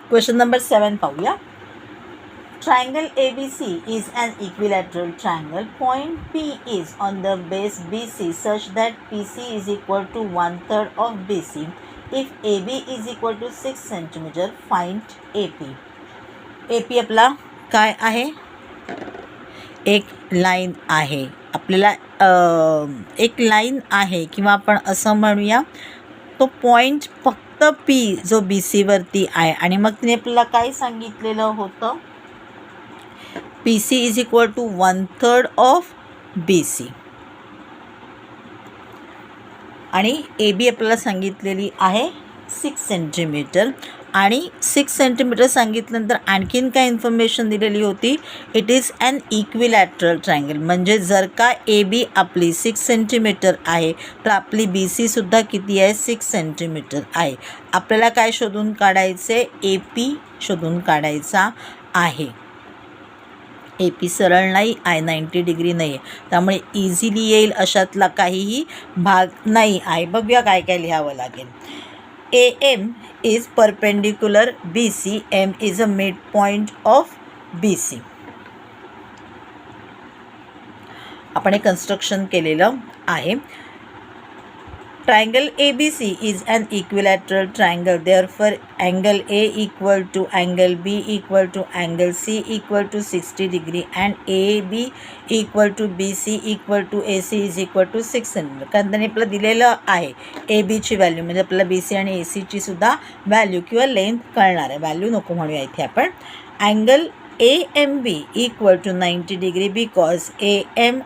Question number 7 पाहूया. Triangle ABC is an equilateral triangle. Point P is on the base BC such that PC is equal to 1/3 of BC. If AB is equal to 6 cm, find AP. AP आपला काय आहे? एक line आहे. आपल्याला एक line आहे किंवा आपण असं म्हणूया तो पॉईंट फक्त P जो BC वरती आहे आणि मग तिने आपल्याला काय सांगितलेलं होतं? PC is equal to 1/3 of BC आणि AB आपल्याला सांगितलेली आहे 6 सेंटीमीटर आणि 6 सेंटीमीटर सांगितल्यानंतर आणखीन काय इन्फॉर्मेशन दिलेली होती? It is an equilateral triangle. म्हणजे जर का AB आपली 6 सेंटीमीटर आहे तर आपली BC सुद्धा किती आहे? 6 सेंटीमीटर आहे. आपल्याला काय शोधून काढायचे? AP शोधून काढायचा आहे. AP सरळ नाही आहे, 90 डिग्री नाही आहे, त्यामुळे इझिली येईल अशातला काहीही भाग नाही आहे. बघूया काय काय लिहावं लागेल. AM is perpendicular BC. M is a mid point of BC. आपण हे कन्स्ट्रक्शन केलेलं आहे. Triangle ABC is an equilateral triangle. Therefore, angle A equal to angle B equal to angle C equal to 60 degree and AB equal to BC equal to AC is equal to 6 cm. कारण त्यांनी आपलं दिलेलं आहे AB ची value, म्हणजे आपल्याला BC आणि AC ची सुद्धा व्हॅल्यू किंवा लेंथ कळणार आहे. व्हॅल्यू नको म्हणूया इथे आपण. Angle AMB equal to 90 degree because AM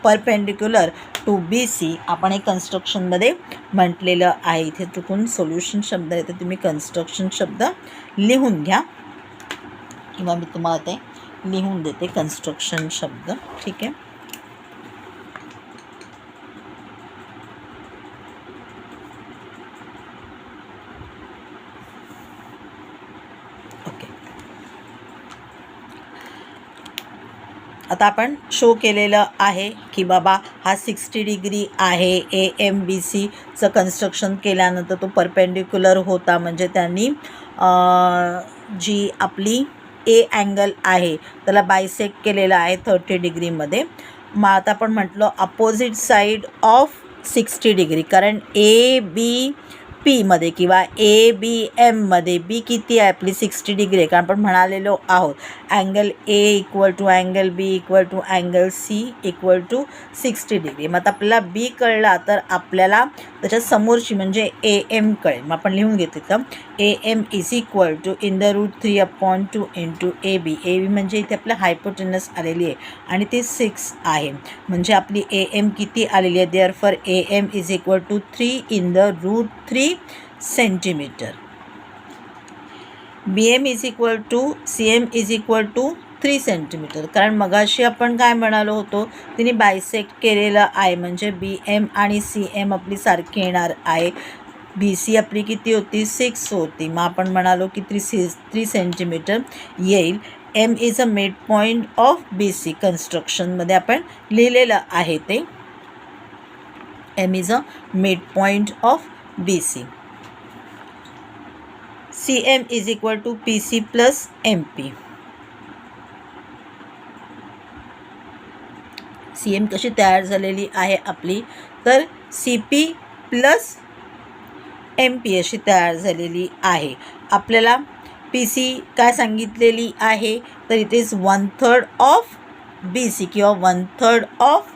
perpendicular to BC. आपण हे कन्स्ट्रक्शनमध्ये म्हटलेलं आहे. इथे चुकून सोल्युशन शब्द आहे तर तुम्ही कन्स्ट्रक्शन शब्द लिहून घ्या किंवा मी तुम्हाला ते लिहून देते कन्स्ट्रक्शन शब्द. ठीक आहे. आता आपण शो केलेलं आहे की बाबा हा 60 डिग्री आहे. AMBCचं कन्स्ट्रक्शन केल्यानंतर तो परपेंडिक्युलर होता, म्हणजे त्यांनी जी आपली A अँगल आहे त्याला बायसेक्ट केलेला आहे 30 डिग्रीमध्ये. मग आता आपण म्हटलं अपोजिट साईड ऑफ 60 डिग्री, कारण ABPमध्ये किंवा ABMमध्ये B किती आहे आपली? 60 डिग्री आहे. कारण आपण म्हणालेलो आहोत angle A equal to angle B equal to angle C equal to 60 degree. मग आता आपल्याला B कळला तर आपल्याला त्याच्या समोरची म्हणजे AM कळेल. मग आपण लिहून घेतले तर AM is equal to in the root 3/2 into AB. AB म्हणजे इथे आपल्या हायपोटेनस आलेली आहे आणि ती 6 आहे, म्हणजे आपली AM किती आलेली आहे? Therefore AM is equal to 3 in the root 3 centimetre. BM is equal to CM is equal to 3 centimetre. कारण मगाशी आपण काय म्हणालो होतो, तिने बायसेक्ट केलेलं आहे, म्हणजे BM आणि CM आपली सारखी येणार आहे. BC आपली किती होती? 6 होती. मग आपण म्हणालो की 3 सेंटीमीटर येईल. M is a mid point of BC. कन्स्ट्रक्शनमध्ये आपण लिहिलेलं आहे ते M is a mid point of BC. CM is equal to PC plus MP. CM कशी तयार झालेली आहे आपली? तर CP प्लस MP अशी तयार झालेली आहे. आपल्याला PC काय सांगितलेली आहे? तर इट इज 1/3 ऑफ BC किंवा 1/3 ऑफ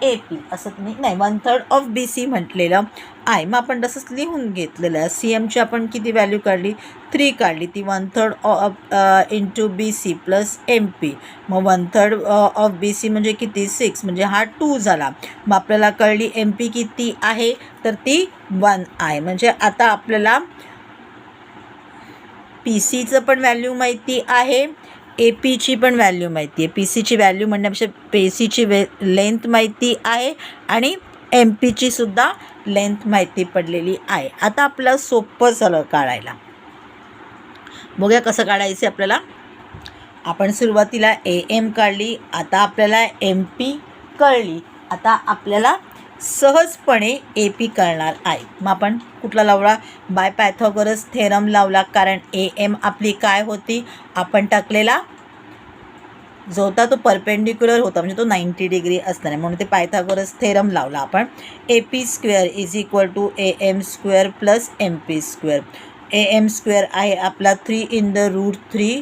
AP असं तुम्ही नाही 1/3 ऑफ BC म्हटलेलं आहे. मग आपण तसंच लिहून घेतलेलं आहे. CMची आपण किती व्हॅल्यू काढली? 3 काढली. ती 1/3 of into BC plus MP. मग 1/3 ऑफ BC म्हणजे किती? 6, म्हणजे हा 2 झाला. मग आपल्याला कळली MP किती आहे? तर ती 1 आहे. म्हणजे आता आपल्याला PCचं पण व्हॅल्यू माहिती आहे, APची पण व्हॅल्यू माहिती आहे. PCची व्हॅल्यू म्हणण्यापेक्षा PCची लेंथ माहिती आहे आणि MPची सुद्धा लेंथ माहिती पडलेली आहे. आता आपलं सोपं झालं काढायला. बघूया कसं काढायचं आपल्याला. आपण सुरुवातीला AM काढली, आता आपल्याला MP कळली. आता आपल्याला सहजपणे ए पी कळणार आहे. मग आपण कुठला लावला? बाय पायथागोरस थेरम लावला, कारण ए एम आपली काय होती? आपण टाकलेला जो होता तो परपेंडिक्युलर होता, म्हणजे तो 90 डिग्री असणार आहे, म्हणून ते पायथागोरस थेरम लावला आपण. A P square is equal to A M square plus M P square. A M square आहे आपला 3 in the root 3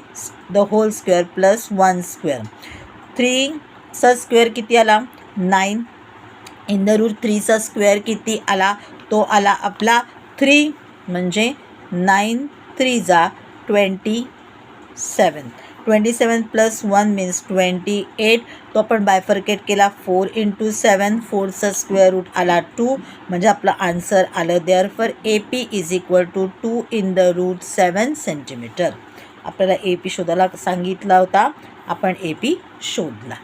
the whole square plus 1 square. 3चा स्क्वेअर किती आला? 9 इन द रूट 3चा स्क्वेअर किती आला? तो आला आपला 3, म्हणजे 9 3 जा 27. 27 प्लस 1 मीन्स 28. तो आपण बायफर्केट केला 4 × 7. 4चा स्क्वेअर रूट आला 2, म्हणजे आपलं आन्सर आलं. Therefore A P is equal to 2 in the root 7 centimetre. आपल्याला ए पी शोधायला सांगितला होता, आपण ए पी शोधला.